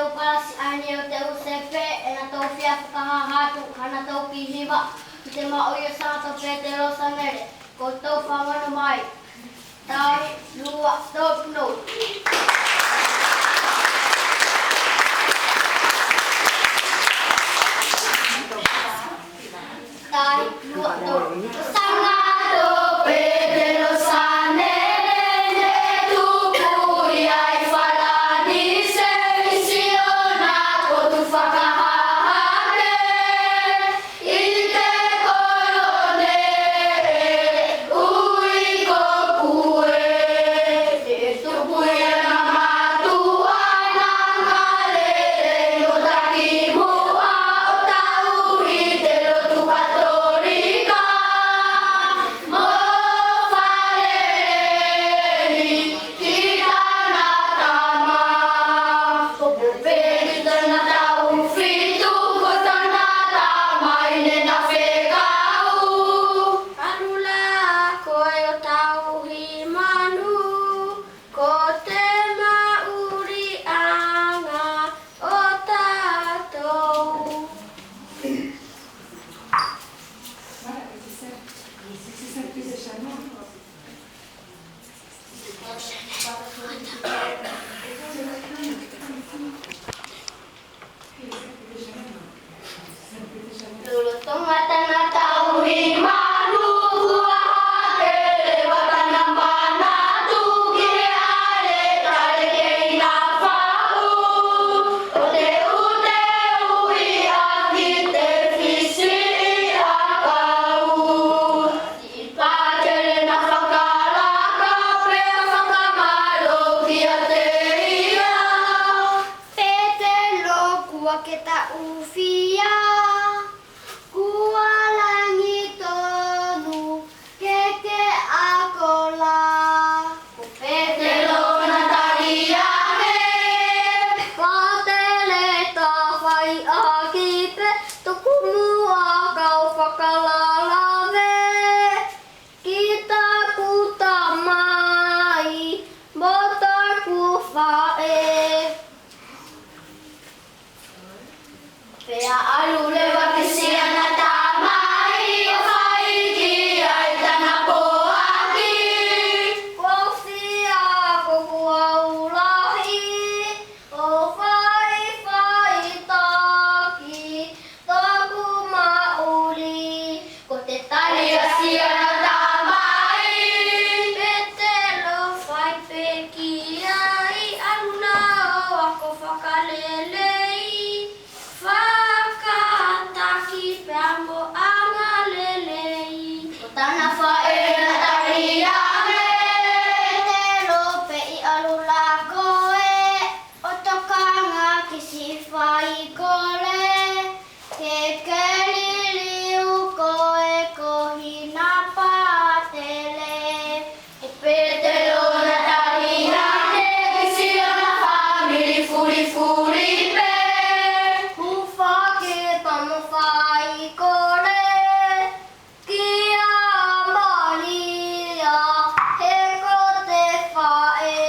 teu palasi ani o teu sepe e na tau fia whakahahatu hana tau pihiwa i te maoia sa tau Petero Sanere ko tau whangana mai. Tai, lua, tau no. Tai, lua, tau. Sangato Petero Sanere ne tupui ai whalani se visiona ko tu whakahahane i te korone ui ko kue te tupui ana matua na ngalere no taki mua o tau i te rotu katolika mo whaleri ki tana tama ko puperi tana tau whitu ko tana tama i ne na whekau Karula koe o tau hi manu ko te mauri anga o tātou Lulu tongatana tau hi manu hua hakele watana mana tuki ale tare kei na whau o te ute ui aki te whisi i akau i pākele na whakalaka pea whakamaro kia te ia Petelo kua ke ta uwhia Kua langi tonu keke akola Ko Petelo na tari ane Katele ta whai aki pe Toku mua kau whakalalawe Ki taku tamai Mo taku whae Pea alule wakisia na tamai o whai ki ai tana poaki Ko whia ko kua ulahi o whai taki Taku mauri ko te tari asia na tamai Petelo whai peki ai aluna o ako whakalelei Whakataki pea mo anga lelei O tana whae na tari ame Petelo pe i alula koe O tokanga kisi whai kole Ke keliliu koe kohina patele E Petelo na tari ame Kisi ona family furi furi pe Hufa ke tamo whai kore Kia malia he ko te whae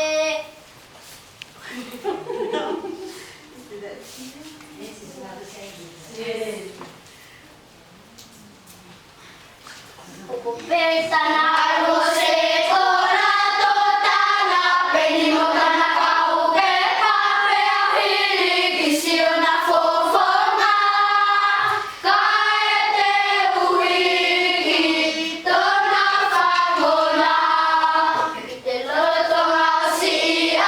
Opo petana alo se kora to tana peni mo tana kau ke pawea hiri kisi ona fofona Kae te uiki tona whangona I te lotonga si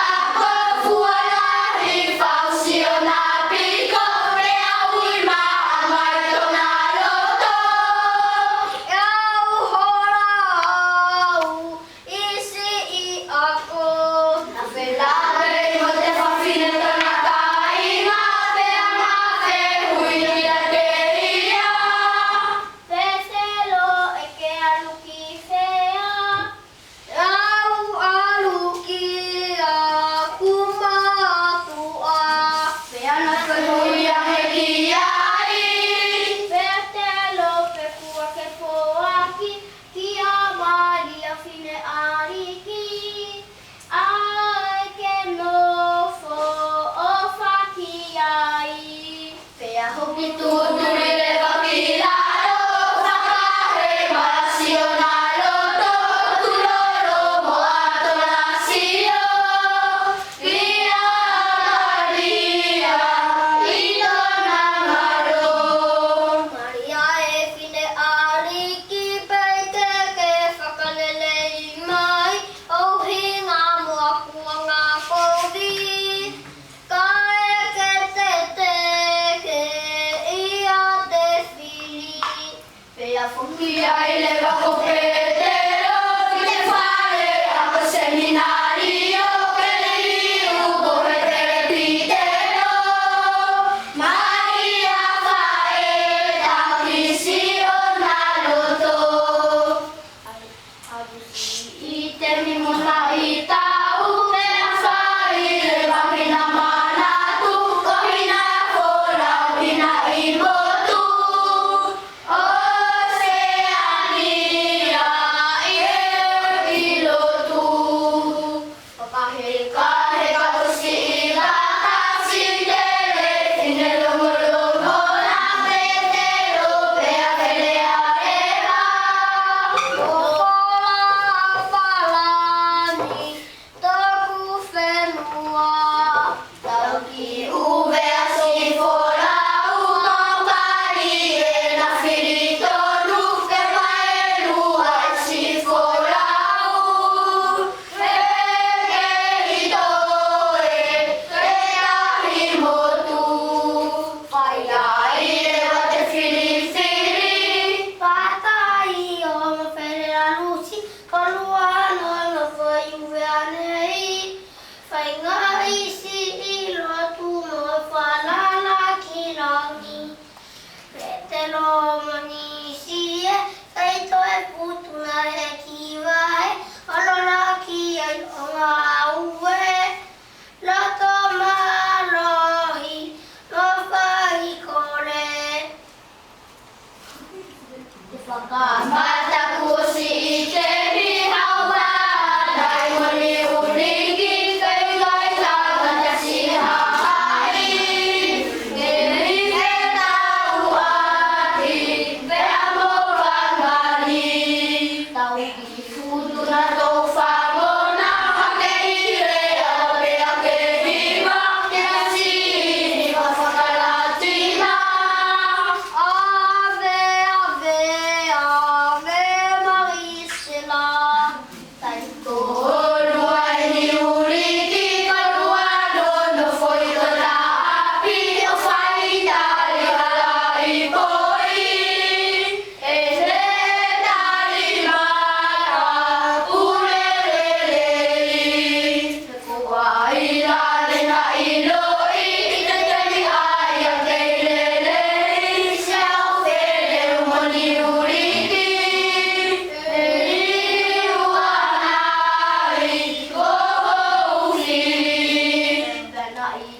ako fualahi whausi ona piko Rea ui maa mai tona loto Iau hora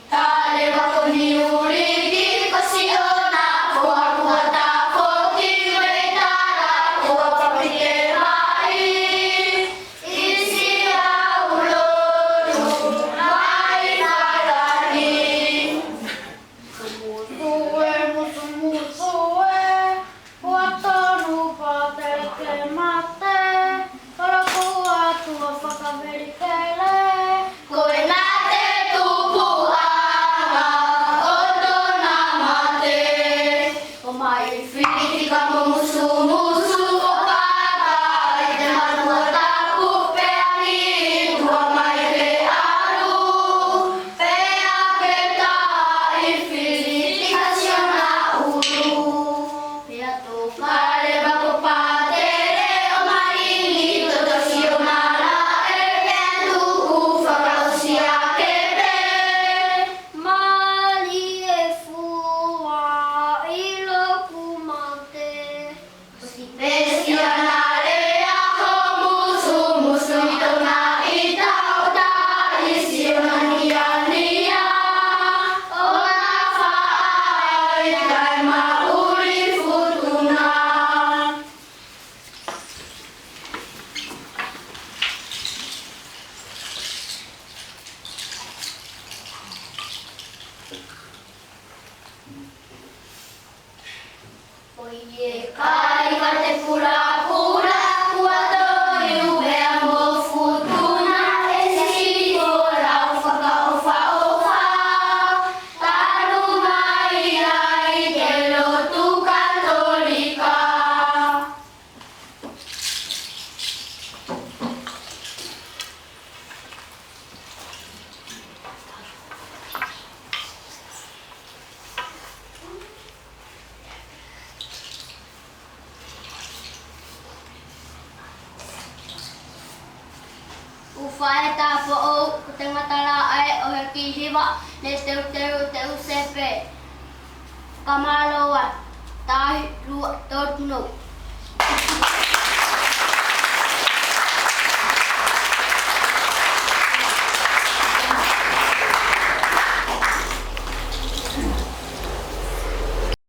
Tale wa kuni uri di kosiona kuwa ta foti metara kuwa papite mai isi aulo mai tarani sumusuwe watonu pateke mate para kuwa tua pakamerikele koe nate tupu aha oto namate o mai fiti kamo musu opara ite manua taku peari tua mai pe aru pea peta i fiti kasiona ulu pea tokare bako patere o mai ni toto sionara e kentu ufakausia kepe mali e fua ilo kumante Pesianare ako musu ito na itauta isiona niya o nafai kay mauri futuna Oye, kai kate pura-pura kuato iube amo futuna esi ora ufa tanu mai ai kelo tu katolika Ufa eta po kuteng matala ai o heki hiwa le teu sepe kamaloa tahi lua torno